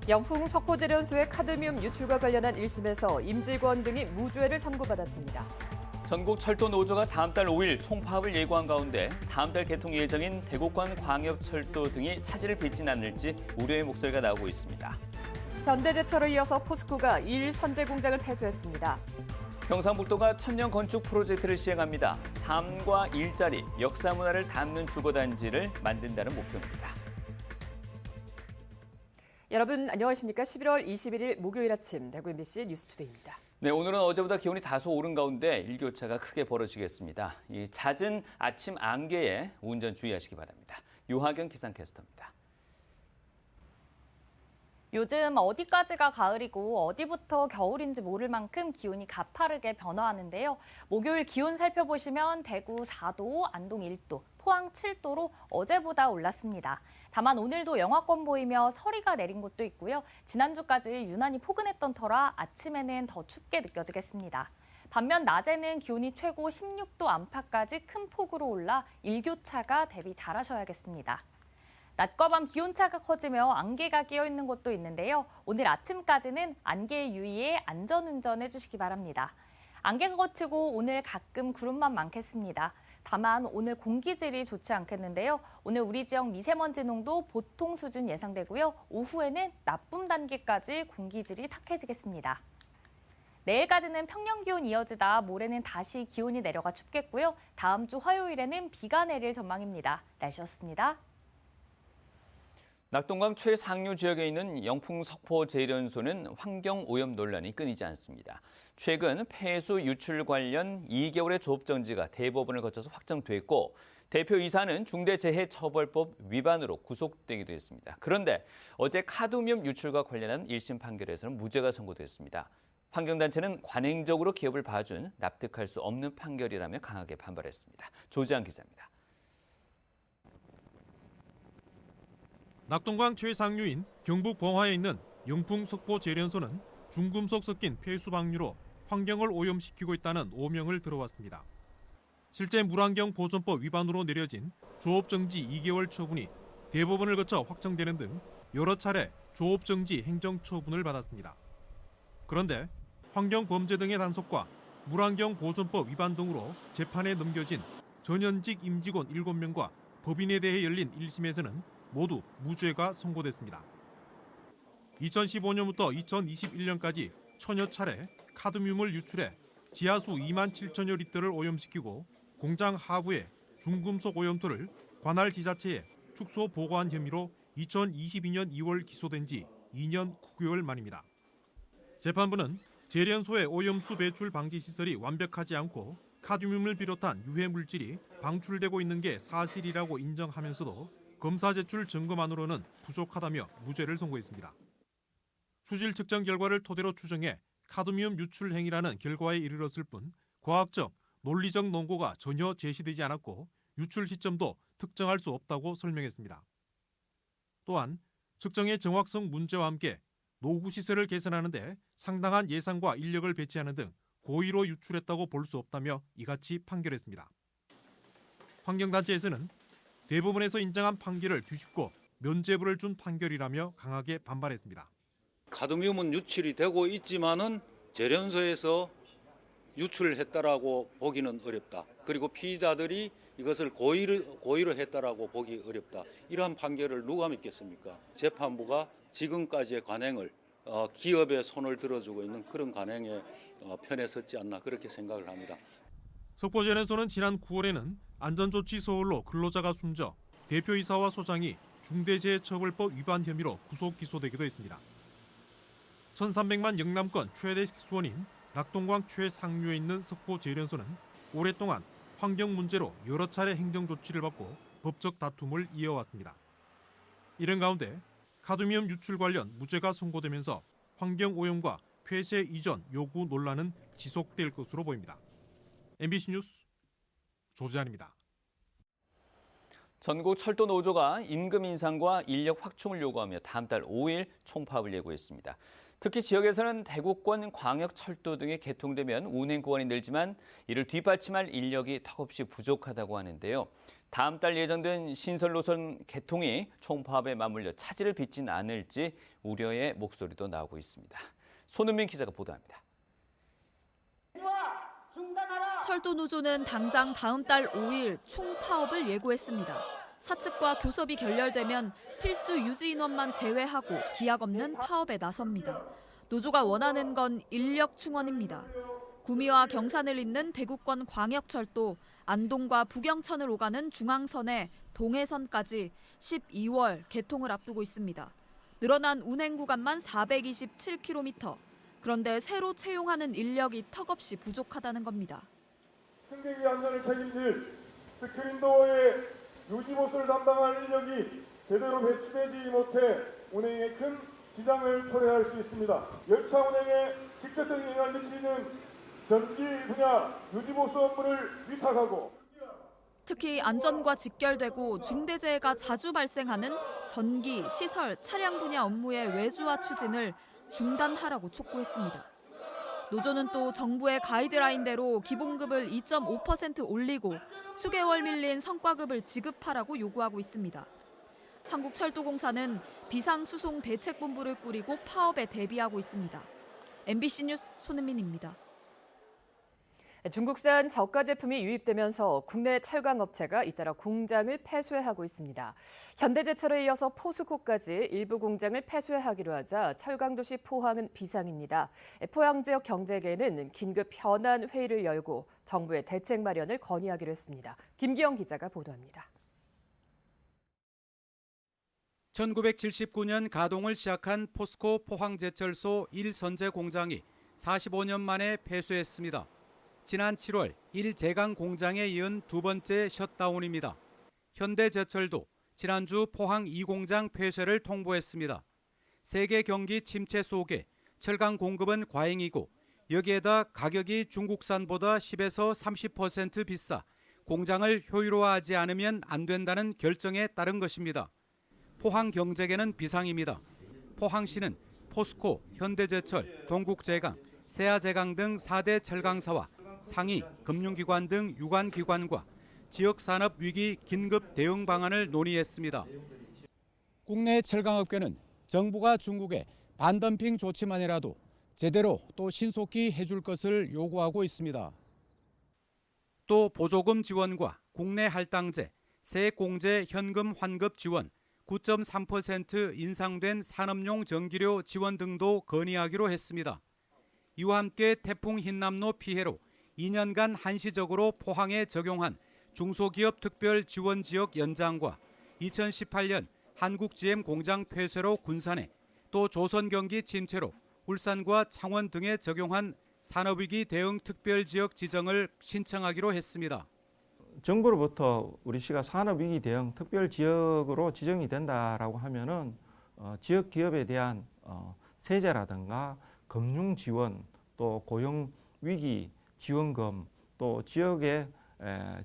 영풍 석고제련소의 카드뮴 유출과 관련한 1심에서 임직원 등이 무죄를 선고받았습니다. 전국 철도 노조가 다음 달 5일 총파업을 예고한 가운데 다음 달 개통 예정인 대구권 광역철도 등이 차질을 빚진 않을지 우려의 목소리가 나오고 있습니다. 현대제철을 이어서 포스코가 2일 선제 공장을 폐쇄했습니다. 경상북도가 천년 건축 프로젝트를 시행합니다. 삶과 일자리, 역사 문화를 담는 주거단지를 만든다는 목표입니다. 여러분 안녕하십니까? 11월 21일 목요일 아침 대구 MBC 뉴스투데이입니다. 네, 오늘은 어제보다 기온이 다소 오른 가운데 일교차가 크게 벌어지겠습니다. 이 잦은 아침 안개에 운전 주의하시기 바랍니다. 유하경 기상캐스터입니다. 요즘 어디까지가 가을이고 어디부터 겨울인지 모를 만큼 기온이 가파르게 변화하는데요. 목요일 기온 살펴보시면 대구 4도, 안동 1도, 포항 7도로 어제보다 올랐습니다. 다만 오늘도 영하권 보이며 서리가 내린 곳도 있고요. 지난주까지 유난히 포근했던 터라 아침에는 더 춥게 느껴지겠습니다. 반면 낮에는 기온이 최고 16도 안팎까지 큰 폭으로 올라 일교차가 대비 잘하셔야겠습니다. 낮과 밤 기온차가 커지며 안개가 끼어있는 곳도 있는데요. 오늘 아침까지는 안개에 유의해 안전운전 해주시기 바랍니다. 안개가 걷히고 오늘 가끔 구름만 많겠습니다. 다만 오늘 공기질이 좋지 않겠는데요. 오늘 우리 지역 미세먼지 농도 보통 수준 예상되고요. 오후에는 나쁨 단계까지 공기질이 탁해지겠습니다. 내일까지는 평년 기온 이어지다 모레는 다시 기온이 내려가 춥겠고요. 다음 주 화요일에는 비가 내릴 전망입니다. 날씨였습니다. 낙동강 최상류 지역에 있는 영풍 석포제련소는 환경오염 논란이 끊이지 않습니다. 최근 폐수 유출 관련 2개월의 조업정지가 대법원을 거쳐서 확정됐고 대표이사는 중대재해처벌법 위반으로 구속되기도 했습니다. 그런데 어제 카드뮴 유출과 관련한 1심 판결에서는 무죄가 선고됐습니다. 환경단체는 관행적으로 기업을 봐준 납득할 수 없는 판결이라며 강하게 반발했습니다. 조지한 기자입니다. 낙동강 최상류인 경북 봉화에 있는 영풍 석포제련소는 중금속 섞인 폐수 방류로 환경을 오염시키고 있다는 오명을 들어왔습니다. 실제 물환경 보존법 위반으로 내려진 조업정지 2개월 처분이 대법원을 거쳐 확정되는 등 여러 차례 조업정지 행정처분을 받았습니다. 그런데 환경범죄 등의 단속과 물환경 보존법 위반 등으로 재판에 넘겨진 전현직 임직원 7명과 법인에 대해 열린 1심에서는 모두 무죄가 선고됐습니다. 2015년부터 2021년까지 천여 차례 카드뮴을 유출해 지하수 2만 7천여 리터를 오염시키고 공장 하부에 중금속 오염토를 관할 지자체에 축소 보고한 혐의로 2022년 2월 기소된 지 2년 9개월 만입니다. 재판부는 제련소의 오염수 배출 방지 시설이 완벽하지 않고 카드뮴을 비롯한 유해 물질이 방출되고 있는 게 사실이라고 인정하면서도 검사 제출 증거만으로는 부족하다며 무죄를 선고했습니다. 수질 측정 결과를 토대로 추정해 카드뮴 유출 행위라는 결과에 이르렀을 뿐 과학적, 논리적 논거가 전혀 제시되지 않았고 유출 시점도 특정할 수 없다고 설명했습니다. 또한 측정의 정확성 문제와 함께 노후 시설을 개선하는 데 상당한 예산과 인력을 배치하는 등 고의로 유출했다고 볼 수 없다며 이같이 판결했습니다. 환경단체에서는 대법원에서 인정한 판결을 뒤집고 면죄부를 준 판결이라며 강하게 반발했습니다. 카드뮴은 유출이 되고 있지만은 제련소에서 유출했다라고 보기는 어렵다. 그리고 피의자들이 이것을 고의로 했다라고 보기 어렵다. 이러한 판결을 누가 믿겠습니까? 재판부가 지금까지의 관행을 기업의 손을 들어주고 있는 그런 관행의 편에 섰지 않나 그렇게 생각을 합니다. 석포제련소는 지난 9월에는 안전조치 소홀로 근로자가 숨져 대표이사와 소장이 중대재해처벌법 위반 혐의로 구속 기소되기도 했습니다. 1,300만 영남권 최대 식수원인 낙동강 최상류에 있는 석포제련소는 오랫동안 환경 문제로 여러 차례 행정조치를 받고 법적 다툼을 이어왔습니다. 이런 가운데 카드뮴 유출 관련 무죄가 선고되면서 환경오염과 폐쇄 이전 요구 논란은 지속될 것으로 보입니다. MBC 뉴스 조지한입니다. 전국 철도 노조가 임금 인상과 인력 확충을 요구하며 다음 달 5일 총파업을 예고했습니다. 특히 지역에서는 대구권 광역철도 등이 개통되면 운행 구간이 늘지만 이를 뒷받침할 인력이 턱없이 부족하다고 하는데요. 다음 달 예정된 신설 노선 개통이 총파업에 맞물려 차질을 빚진 않을지 우려의 목소리도 나오고 있습니다. 손은민 기자가 보도합니다. 철도노조는 당장 다음 달 5일 총파업을 예고했습니다. 사측과 교섭이 결렬되면 필수 유지 인원만 제외하고 기약 없는 파업에 나섭니다. 노조가 원하는 건 인력 충원입니다. 구미와 경산을 잇는 대구권 광역철도, 안동과 부경천을 오가는 중앙선에 동해선까지 12월 개통을 앞두고 있습니다. 늘어난 운행 구간만 427km. 그런데 새로 채용하는 인력이 턱없이 부족하다는 겁니다. 승객의 안전을 책임질 스크린도어의 유지보수를 담당할 인력이 제대로 배치되지 못해 운행에 큰 지장을 초래할 수 있습니다. 열차 운행에 직접적인 영향을 미치는 전기 분야 유지보수 업무를 위탁하고 특히 안전과 직결되고 중대재해가 자주 발생하는 전기, 시설, 차량 분야 업무의 외주화 추진을 중단하라고 촉구했습니다. 노조는 또 정부의 가이드라인대로 기본급을 2.5% 올리고 수개월 밀린 성과급을 지급하라고 요구하고 있습니다. 한국철도공사는 비상수송대책본부를 꾸리고 파업에 대비하고 있습니다. MBC 뉴스 손은민입니다. 중국산 저가 제품이 유입되면서 국내 철강업체가 잇따라 공장을 폐쇄하고 있습니다. 현대제철에 이어서 포스코까지 일부 공장을 폐쇄하기로 하자 철강도시 포항은 비상입니다. 포항 지역 경제계는 긴급 현안 회의를 열고 정부의 대책 마련을 건의하기로 했습니다. 김기영 기자가 보도합니다. 1979년 가동을 시작한 포스코 포항제철소 1선제 공장이 45년 만에 폐쇄했습니다. 지난 7월 1제강 공장에 이은 두 번째 셧다운입니다. 현대제철도 지난주 포항 2공장 폐쇄를 통보했습니다. 세계 경기 침체 속에 철강 공급은 과잉이고 여기에다 가격이 중국산보다 10에서 30% 비싸 공장을 효율화하지 않으면 안 된다는 결정에 따른 것입니다. 포항 경제계는 비상입니다. 포항시는 포스코, 현대제철, 동국제강, 세아제강 등 4대 철강사와 상위 금융기관 등 유관기관과 지역산업위기 긴급 대응 방안을 논의했습니다. 국내 철강업계는 정부가 중국에 반덤핑 조치만이라도 제대로 또 신속히 해줄 것을 요구하고 있습니다. 또 보조금 지원과 국내 할당제, 세액공제 현금 환급 지원, 9.3% 인상된 산업용 전기료 지원 등도 건의하기로 했습니다. 이와 함께 태풍 흰남노 피해로 2년간 한시적으로 포항에 적용한 중소기업 특별 지원 지역 연장과 2018년 한국 GM 공장 폐쇄로 군산에 또 조선 경기 침체로 울산과 창원 등에 적용한 산업위기 대응 특별 지역 지정을 신청하기로 했습니다. 정부로부터 우리 시가 산업위기 대응 특별 지역으로 지정이 된다라고 하면은 지역 기업에 대한 세제라든가 금융 지원 또 고용 위기 지원금 또 지역의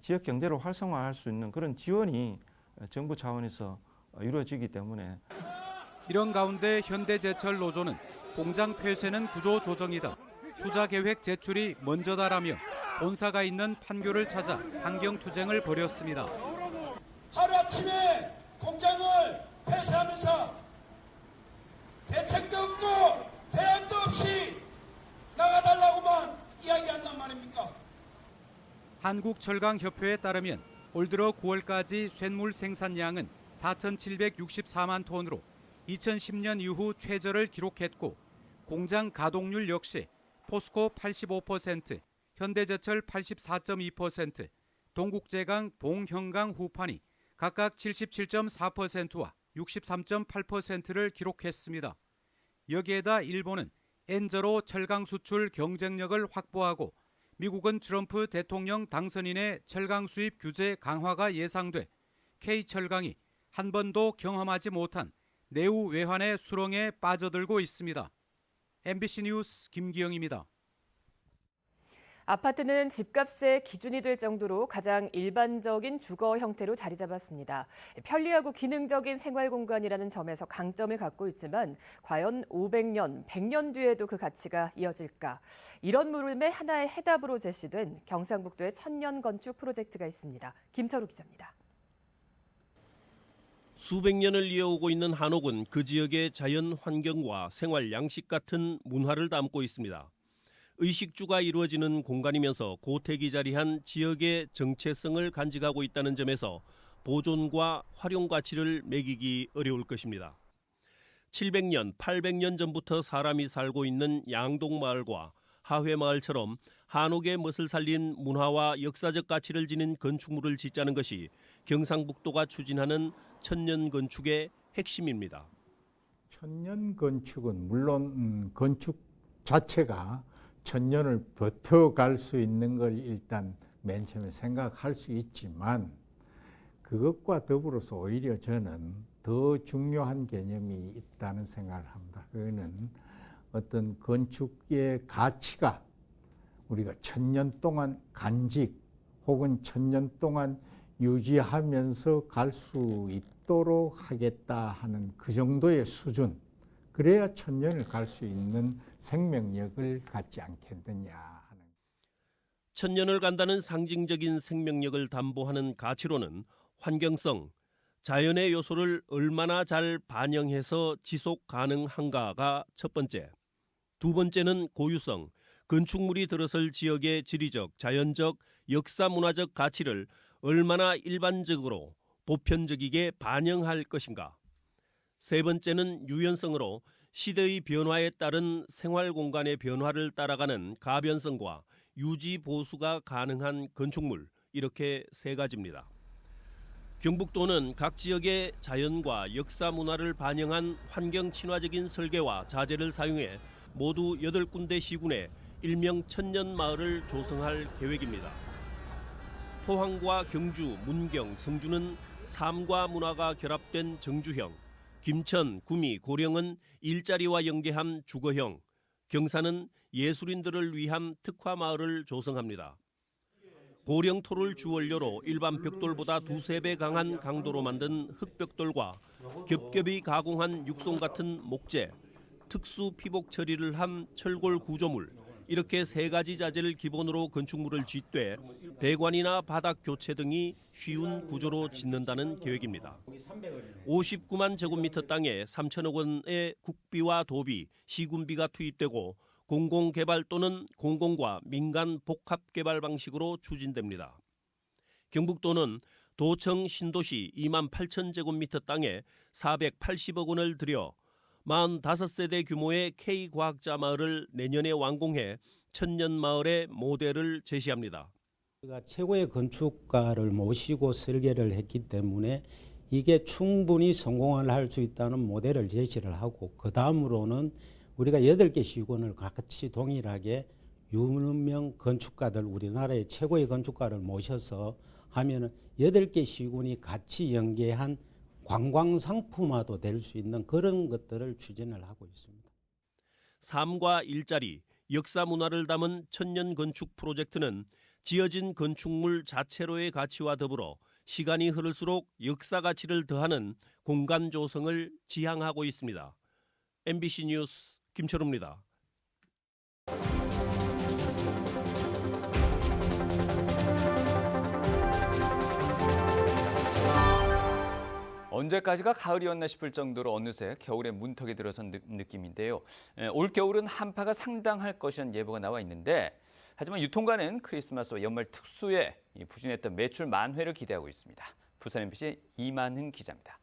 지역 경제를 활성화할 수 있는 그런 지원이 정부 차원에서 이루어지기 때문에 이런 가운데 현대제철 노조는 공장 폐쇄는 구조 조정이다. 투자 계획 제출이 먼저다라며 본사가 있는 판교를 찾아 상경투쟁을 벌였습니다. 하루아침에 공장을 폐쇄하면서 대책도 없고 대안도 없이 나가달라고만 이야기한단 말입니까? 한국철강협회에 따르면 올 들어 9월까지 쇳물 생산량은 4,764만 톤으로 2010년 이후 최저를 기록했고 공장 가동률 역시 포스코 85%, 현대제철 84.2%, 동국제강, 봉형강 후판이 각각 77.4%와 63.8%를 기록했습니다. 여기에다 일본은 엔저로 철강 수출 경쟁력을 확보하고 미국은 트럼프 대통령 당선인의 철강 수입 규제 강화가 예상돼 K철강이 한 번도 경험하지 못한 내후 외환의 수렁에 빠져들고 있습니다. MBC 뉴스 김기영입니다. 아파트는 집값의 기준이 될 정도로 가장 일반적인 주거 형태로 자리 잡았습니다. 편리하고 기능적인 생활 공간이라는 점에서 강점을 갖고 있지만 과연 500년, 100년 뒤에도 그 가치가 이어질까? 이런 물음의 하나의 해답으로 제시된 경상북도의 천년 건축 프로젝트가 있습니다. 김철우 기자입니다. 수백 년을 이어오고 있는 한옥은 그 지역의 자연 환경과 생활 양식 같은 문화를 담고 있습니다. 의식주가 이루어지는 공간이면서 고택이 자리한 지역의 정체성을 간직하고 있다는 점에서 보존과 활용 가치를 매기기 어려울 것입니다. 700년, 800년 전부터 사람이 살고 있는 양동마을과 하회마을처럼 한옥의 멋을 살린 문화와 역사적 가치를 지닌 건축물을 짓자는 것이 경상북도가 추진하는 천년 건축의 핵심입니다. 천년 건축은 물론 건축 자체가 천년을 버텨갈 수 있는 걸 일단 맨 처음에 생각할 수 있지만 그것과 더불어서 오히려 저는 더 중요한 개념이 있다는 생각을 합니다. 그거는 어떤 건축의 가치가 우리가 천년 동안 간직 혹은 천년 동안 유지하면서 갈 수 있도록 하겠다 하는 그 정도의 수준, 그래야 천년을 갈 수 있는 생명력을 갖지 않겠느냐 하는. 천년을 간다는 상징적인 생명력을 담보하는 가치로는 환경성, 자연의 요소를 얼마나 잘 반영해서 지속 가능한가가 첫 번째. 두 번째는 고유성, 건축물이 들어설 지역의 지리적, 자연적, 역사 문화적 가치를 얼마나 일반적으로 보편적이게 반영할 것인가. 세 번째는 유연성으로 시대의 변화에 따른 생활 공간의 변화를 따라가는 가변성과 유지 보수가 가능한 건축물, 이렇게 세 가지입니다. 경북도는 각 지역의 자연과 역사 문화를 반영한 환경 친화적인 설계와 자재를 사용해 모두 8군데 시군에 일명 천년 마을을 조성할 계획입니다. 포항과 경주, 문경, 성주는 삶과 문화가 결합된 정주형, 김천, 구미, 고령은 일자리와 연계한 주거형, 경산은 예술인들을 위한 특화 마을을 조성합니다. 고령토를 주원료로 일반 벽돌보다 2~3배 강한 강도로 만든 흑벽돌과 겹겹이 가공한 육송 같은 목재, 특수 피복 처리를 한 철골 구조물, 이렇게 세 가지 자재를 기본으로 건축물을 짓되 배관이나 바닥 교체 등이 쉬운 구조로 짓는다는 계획입니다. 59만 제곱미터 땅에 3천억 원의 국비와 도비, 시군비가 투입되고 공공개발 또는 공공과 민간 복합개발 방식으로 추진됩니다. 경북도는 도청 신도시 2만 8천 제곱미터 땅에 480억 원을 들여 45세대 규모의 K과학자 마을을 내년에 완공해 천년마을의 모델을 제시합니다. 우리가 최고의 건축가를 모시고 설계를 했기 때문에 이게 충분히 성공을 할 수 있다는 모델을 제시를 하고, 그 다음으로는 우리가 8개 시군을 같이 동일하게 유명 건축가들, 우리나라의 최고의 건축가를 모셔서 하면은 8개 시군이 같이 연계한 관광상품화도 될 수 있는 그런 것들을 추진을 하고 있습니다. 삶과 일자리, 역사 문화를 담은 천년 건축 프로젝트는 지어진 건축물 자체로의 가치와 더불어 시간이 흐를수록 역사 가치를 더하는 공간 조성을 지향하고 있습니다. MBC 뉴스 김철우입니다. 언제까지가 가을이었나 싶을 정도로 어느새 겨울의 문턱에 들어선 느낌인데요. 올겨울은 한파가 상당할 것이라는 예보가 나와 있는데, 하지만 유통가는 크리스마스와 연말 특수에 부진했던 매출 만회를 기대하고 있습니다. 부산 MBC 이만흥 기자입니다.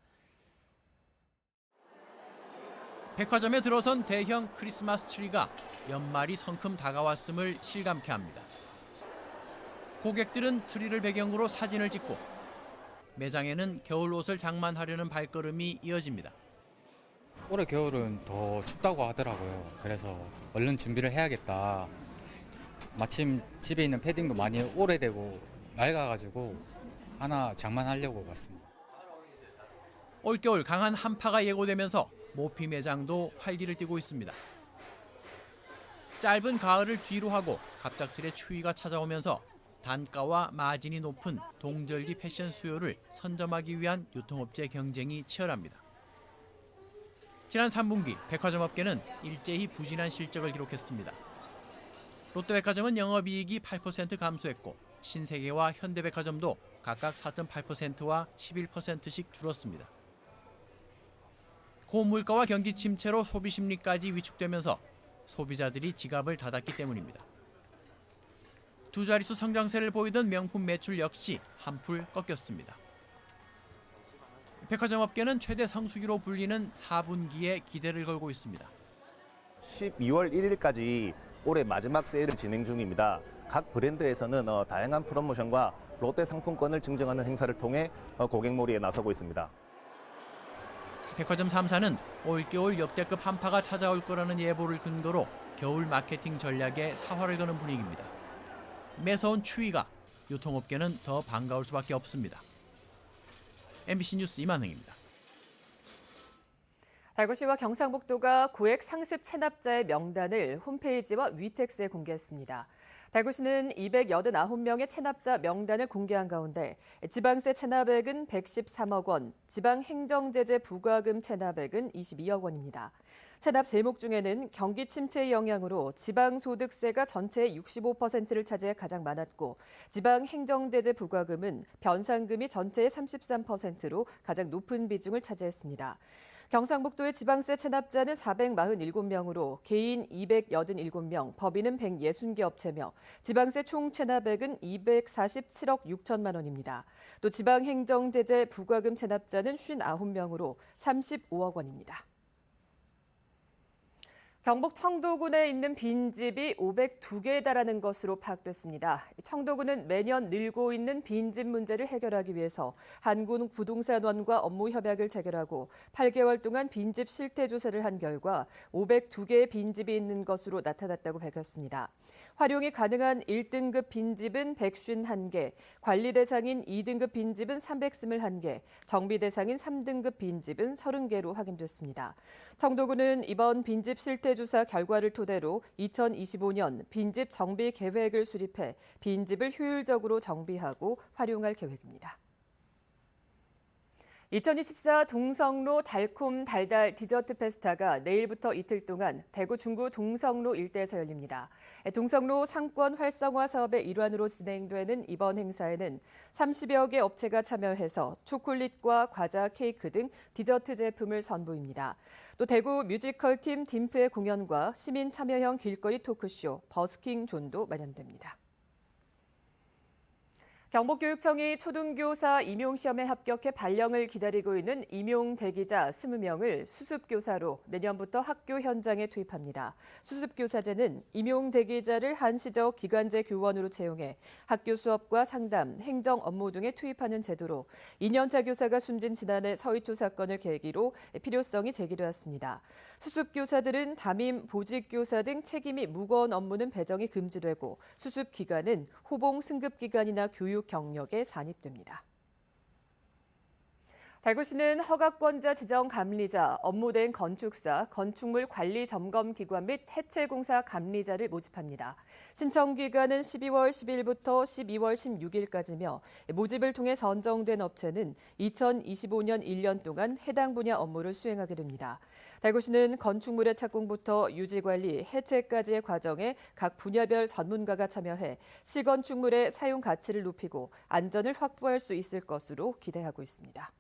백화점에 들어선 대형 크리스마스 트리가 연말이 성큼 다가왔음을 실감케 합니다. 고객들은 트리를 배경으로 사진을 찍고 매장에는 겨울 옷을 장만하려는 발걸음이 이어집니다. 올해 겨울은 더 춥다고 하더라고요. 그래서 얼른 준비를 해야겠다. 마침 집에 있는 패딩도 많이 오래되고 낡아가지고 하나 장만하려고 왔습니다. 올겨울 강한 한파가 예고되면서 모피 매장도 활기를 띠고 있습니다. 짧은 가을을 뒤로 하고 갑작스레 추위가 찾아오면서 단가와 마진이 높은 동절기 패션 수요를 선점하기 위한 유통업체 경쟁이 치열합니다. 지난 3분기 백화점 업계는 일제히 부진한 실적을 기록했습니다. 롯데백화점은 영업이익이 8% 감소했고 신세계와 현대백화점도 각각 4.8%와 11%씩 줄었습니다. 고물가와 경기 침체로 소비 심리까지 위축되면서 소비자들이 지갑을 닫았기 때문입니다. 두 자릿수 성장세를 보이던 명품 매출 역시 한풀 꺾였습니다. 백화점 업계는 최대 성수기로 불리는 4분기에 기대를 걸고 있습니다. 12월 1일까지 올해 마지막 세일을 진행 중입니다. 각 브랜드에서는 다양한 프로모션과 롯데 상품권을 증정하는 행사를 통해 고객몰이에 나서고 있습니다. 백화점 3사는 올겨울 역대급 한파가 찾아올 거라는 예보를 근거로 겨울 마케팅 전략에 사활을 거는 분위기입니다. 매서운 추위가 유통업계는 더 반가울 수밖에 없습니다. MBC 뉴스 이만흥입니다. 달구시와 경상북도가 고액 상습 체납자의 명단을 홈페이지와 위텍스에 공개했습니다. 달구시는 289명의 체납자 명단을 공개한 가운데 지방세 체납액은 113억 원, 지방행정제재 부과금 체납액은 22억 원입니다. 체납 세목 중에는 경기 침체의 영향으로 지방소득세가 전체의 65%를 차지해 가장 많았고 지방행정제재 부과금은 변상금이 전체의 33%로 가장 높은 비중을 차지했습니다. 경상북도의 지방세 체납자는 447명으로 개인 287명, 법인은 160개 업체며 지방세 총 체납액은 247억 6천만 원입니다. 또 지방행정제재 부과금 체납자는 59명으로 35억 원입니다. 경북 청도군에 있는 빈집이 502개에 달하는 것으로 파악됐습니다. 청도군은 매년 늘고 있는 빈집 문제를 해결하기 위해서 한국부동산원과 업무 협약을 체결하고 8개월 동안 빈집 실태 조사를 한 결과 502개의 빈집이 있는 것으로 나타났다고 밝혔습니다. 활용이 가능한 1등급 빈집은 151개, 관리 대상인 2등급 빈집은 321개, 정비 대상인 3등급 빈집은 30개로 확인됐습니다. 청도군은 이번 빈집 실태 조사 결과를 토대로 2025년 빈집 정비 계획을 수립해 빈집을 효율적으로 정비하고 활용할 계획입니다. 2024 동성로 달콤 달달 디저트 페스타가 내일부터 이틀 동안 대구 중구 동성로 일대에서 열립니다. 동성로 상권 활성화 사업의 일환으로 진행되는 이번 행사에는 30여 개 업체가 참여해서 초콜릿과 과자, 케이크 등 디저트 제품을 선보입니다. 또 대구 뮤지컬 팀 딤프의 공연과 시민 참여형 길거리 토크쇼 버스킹 존도 마련됩니다. 경북교육청이 초등교사 임용시험에 합격해 발령을 기다리고 있는 임용 대기자 20명을 수습교사로 내년부터 학교 현장에 투입합니다. 수습교사제는 임용 대기자를 한시적 기간제 교원으로 채용해 학교 수업과 상담, 행정 업무 등에 투입하는 제도로 2년차 교사가 숨진 지난해 서희초 사건을 계기로 필요성이 제기되었습니다. 수습교사들은 담임, 보직교사 등 책임이 무거운 업무는 배정이 금지되고 수습 기간은 호봉 승급 기간이나 교육 경력에 산입됩니다. 달구시는 허가권자 지정 감리자, 업무대행 건축사, 건축물 관리 점검 기관 및 해체공사 감리자를 모집합니다. 신청 기간은 12월 10일부터 12월 16일까지며 모집을 통해 선정된 업체는 2025년 1년 동안 해당 분야 업무를 수행하게 됩니다. 달구시는 건축물의 착공부터 유지관리, 해체까지의 과정에 각 분야별 전문가가 참여해 시건축물의 사용 가치를 높이고 안전을 확보할 수 있을 것으로 기대하고 있습니다.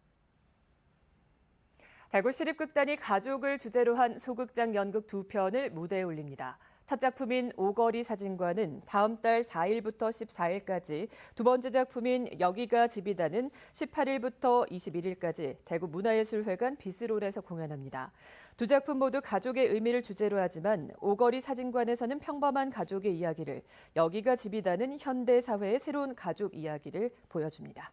달구시립극단이 가족을 주제로 한 소극장 연극 2편을 무대에 올립니다. 첫 작품인 오거리 사진관은 다음 달 4일부터 14일까지, 두 번째 작품인 여기가 집이다는 18일부터 21일까지 대구 문화예술회관 비스롤에서 공연합니다. 두 작품 모두 가족의 의미를 주제로 하지만 오거리 사진관에서는 평범한 가족의 이야기를, 여기가 집이다는 현대 사회의 새로운 가족 이야기를 보여줍니다.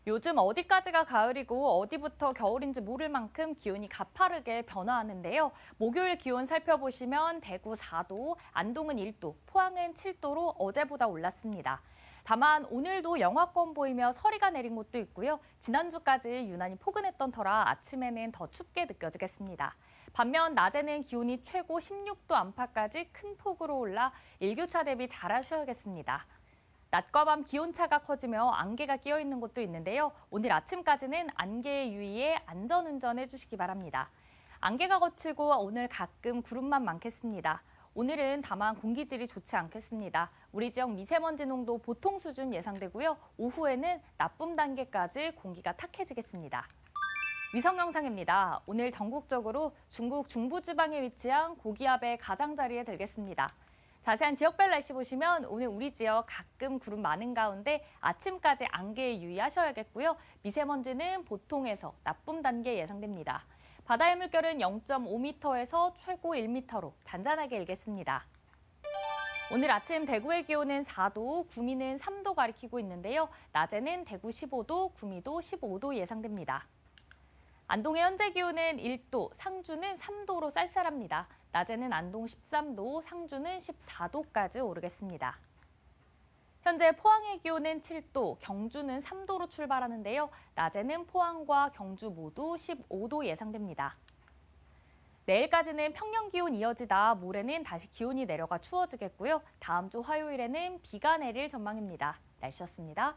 요즘 어디까지가 가을이고 어디부터 겨울인지 모를 만큼 기온이 가파르게 변화하는데요. 목요일 기온 살펴보시면 대구 4도, 안동은 1도, 포항은 7도로 어제보다 올랐습니다. 다만 오늘도 영하권 보이며 서리가 내린 곳도 있고요. 지난주까지 유난히 포근했던 터라 아침에는 더 춥게 느껴지겠습니다. 반면 낮에는 기온이 최고 16도 안팎까지 큰 폭으로 올라 일교차 대비 잘하셔야겠습니다. 낮과 밤 기온차가 커지며 안개가 끼어 있는 곳도 있는데요. 오늘 아침까지는 안개에 유의해 안전운전 해주시기 바랍니다. 안개가 걷히고 오늘 가끔 구름만 많겠습니다. 오늘은 다만 공기질이 좋지 않겠습니다. 우리 지역 미세먼지 농도 보통 수준 예상되고요. 오후에는 나쁨 단계까지 공기가 탁해지겠습니다. 위성 영상입니다. 오늘 전국적으로 중국 중부지방에 위치한 고기압의 가장자리에 들겠습니다. 자세한 지역별 날씨 보시면 오늘 우리 지역 가끔 구름 많은 가운데 아침까지 안개에 유의하셔야겠고요. 미세먼지는 보통에서 나쁨 단계 예상됩니다. 바다의 물결은 0.5m에서 최고 1m로 잔잔하게 일겠습니다. 오늘 아침 대구의 기온은 4도, 구미는 3도 가리키고 있는데요. 낮에는 대구 15도, 구미도 15도 예상됩니다. 안동의 현재 기온은 1도, 상주는 3도로 쌀쌀합니다. 낮에는 안동 13도, 상주는 14도까지 오르겠습니다. 현재 포항의 기온은 7도, 경주는 3도로 출발하는데요. 낮에는 포항과 경주 모두 15도 예상됩니다. 내일까지는 평년 기온 이어지다 모레는 다시 기온이 내려가 추워지겠고요. 다음 주 화요일에는 비가 내릴 전망입니다. 날씨였습니다.